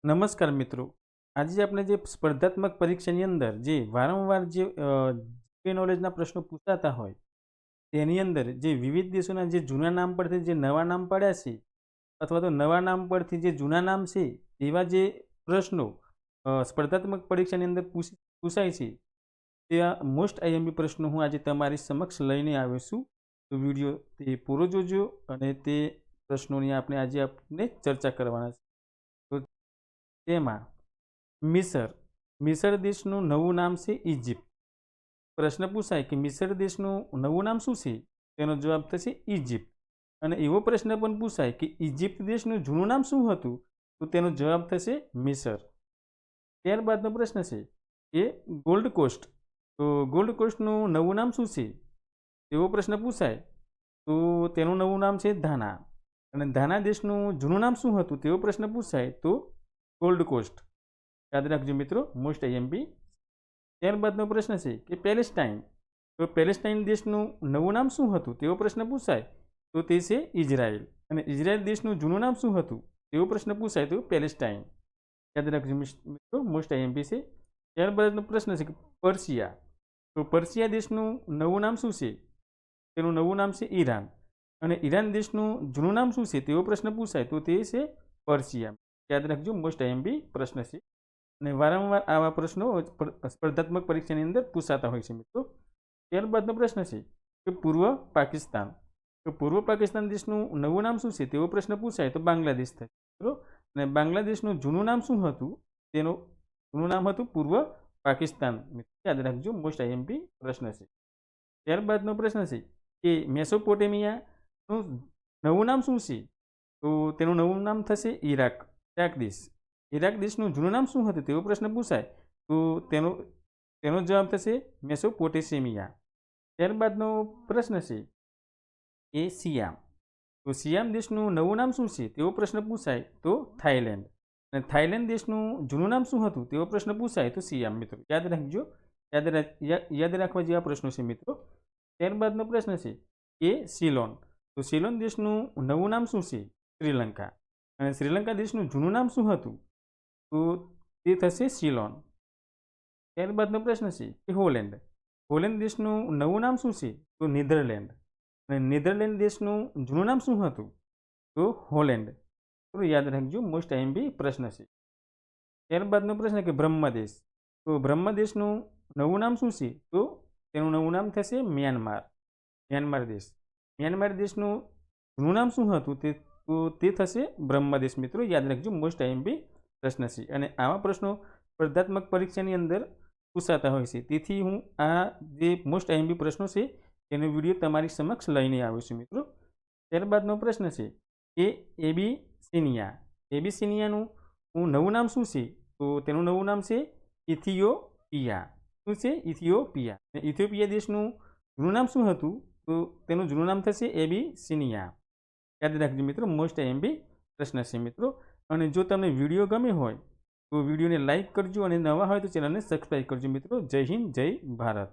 નમસ્કાર મિત્રો, આજે આપણે જે સ્પર્ધાત્મક પરીક્ષાની અંદર જે વારંવાર જે નોલેજના પ્રશ્નો પૂછાતા હોય તેની અંદર જે વિવિધ દેશોના જે જૂના નામ પરથી જે નવા નામ પડ્યા છે અથવા તો નવા નામ પરથી જે જૂના નામ છે એવા જે પ્રશ્નો સ્પર્ધાત્મક પરીક્ષાની અંદર પૂછાય છે તેવા મોસ્ટ આઈએમપી પ્રશ્નો હું આજે તમારી સમક્ષ લઈને આવ્યો છું. તો વિડીયો તે પૂરો જોજો અને તે પ્રશ્નોની આપણે ચર્ચા કરવાના છે. તેમાં મિસર દેશનું નવું નામ છે ઇજિપ્ત. પ્રશ્ન પૂછાય કે મિસર દેશનું નવું નામ શું છે? તેનો જવાબ થશે ઇજિપ્ત. અને એવો પ્રશ્ન પણ પૂછાય કે ઇજિપ્ત દેશનું જૂનું નામ શું હતું? તો તેનો જવાબ થશે મિસર. ત્યારબાદનો પ્રશ્ન છે કે ગોલ્ડ કોસ્ટ. તો ગોલ્ડ કોસ્ટનું નવું નામ શું છે? એવો પ્રશ્ન પૂછાય તો તેનું નવું નામ છે ધાના. અને ધાના દેશનું જૂનું નામ શું હતું? તેવો પ્રશ્ન પૂછાય તો ગોલ્ડ કોસ્ટ. યાદ રાખજો મિત્રો, મોસ્ટ આઈએમપી. ત્યારબાદનો પ્રશ્ન છે કે પેલેસ્ટાઇન. તો પેલેસ્ટાઇન દેશનું નવું નામ શું હતું? તેવો પ્રશ્ન પૂછાય તો તે છે ઇઝરાયલ. અને ઇઝરાયલ દેશનું જૂનું નામ શું હતું? તેવો પ્રશ્ન પૂછાય તો પેલેસ્ટાઇન. યાદ રાખજો મિત્રો, મોસ્ટ આઈએમપી છે. ત્યારબાદનો પ્રશ્ન છે કે પર્શિયા. તો પર્શિયા દેશનું નવું નામ શું છે? તેનું નવું નામ છે ઈરાન. અને ઈરાન દેશનું જૂનું નામ શું છે? તેવો પ્રશ્ન પૂછાય તો તે છે પર્શિયા. યાદ રાખજો, મોસ્ટ આઈએમપી પ્રશ્ન છે અને વારંવાર આવા પ્રશ્નો સ્પર્ધાત્મક પરીક્ષાની અંદર પૂછાતા હોય છે મિત્રો. ત્યારબાદનો પ્રશ્ન છે કે પૂર્વ પાકિસ્તાન. તો પૂર્વ પાકિસ્તાન દેશનું નવું નામ શું છે? તેવો પ્રશ્ન પૂછાય તો બાંગ્લાદેશ થાય મિત્રો. અને બાંગ્લાદેશનું જૂનું નામ શું હતું? તેનું જૂનું નામ હતું પૂર્વ પાકિસ્તાન. યાદ રાખજો, મોસ્ટ આઈએમપી પ્રશ્ન છે. ત્યારબાદનો પ્રશ્ન છે કે મેસોપોટેમિયાનું નવું નામ શું છે? તો તેનું નવું નામ થશે ઈરાક દેશ. ઈરાક દેશનું જૂનું નામ શું હતું? તેવો પ્રશ્ન પૂછાય તો તેનો જવાબ થશે મેસોપોટેમિયા. ત્યારબાદનો પ્રશ્ન છે એ સિયામ. તો સિયામ દેશનું નવું નામ શું છે? તેવો પ્રશ્ન પૂછાય તો થાઈલેન્ડ. અને થાઈલેન્ડ દેશનું જૂનું નામ શું હતું? તેવો પ્રશ્ન પૂછાય તો સિયામ. મિત્રો યાદ રાખજો, યાદ રાખવા જેવા પ્રશ્નો છે મિત્રો. ત્યારબાદનો પ્રશ્ન છે કે સિલોન. તો સિલોન દેશનું નવું નામ શું છે? શ્રીલંકા. અને શ્રીલંકા દેશનું જૂનું નામ શું હતું? તો તે થશે સિલોન. ત્યારબાદનો પ્રશ્ન છે કે હોલેન્ડ. હોલેન્ડ દેશનું નવું નામ શું છે? તો નેધરલેન્ડ. અને નેધરલેન્ડ દેશનું જૂનું નામ શું હતું? તો હોલેન્ડ. તો યાદ રાખજો, મોસ્ટ આઈએમપી પ્રશ્ન છે. ત્યારબાદનો પ્રશ્ન કે બ્રહ્મદેશ. તો બ્રહ્મદેશનું નવું નામ શું છે? તો તેનું નવું નામ થશે મ્યાનમાર દેશ. મ્યાનમાર દેશનું જૂનું નામ શું હતું? તો તે થશે બ્રહ્મદેશ. મિત્રો યાદ રાખજો, મોસ્ટ આઈએમપી પ્રશ્ન છે અને આવા પ્રશ્નો સ્પર્ધાત્મક પરીક્ષાની અંદર પૂછાતા હોય છે. તેથી હું આ જે મોસ્ટ આઈએમપી પ્રશ્નો છે તેનો વિડીયો તમારી સમક્ષ લઈને આવ્યો છું મિત્રો. ત્યારબાદનો પ્રશ્ન છે કે એબિસિનિયાનું નવું નામ શું છે? તો તેનું નવું નામ છે ઇથિયોપિયા. શું છે? ઇથિયોપિયા. ઇથિયોપિયા દેશનું જૂનું નામ શું હતું? તો તેનું જૂનું નામ થશે એબિસિનિયા. યાદ રાખજો મિત્રો, મોસ્ટ આઈએમપી પ્રશ્ન છે મિત્રો. અને જો તમને વિડીયો ગમે હોય તો વિડીયોને લાઇક કરજો અને નવા હોય તો ચેનલને સબસ્ક્રાઈબ કરજો મિત્રો. જય હિન્દ, જય ભારત.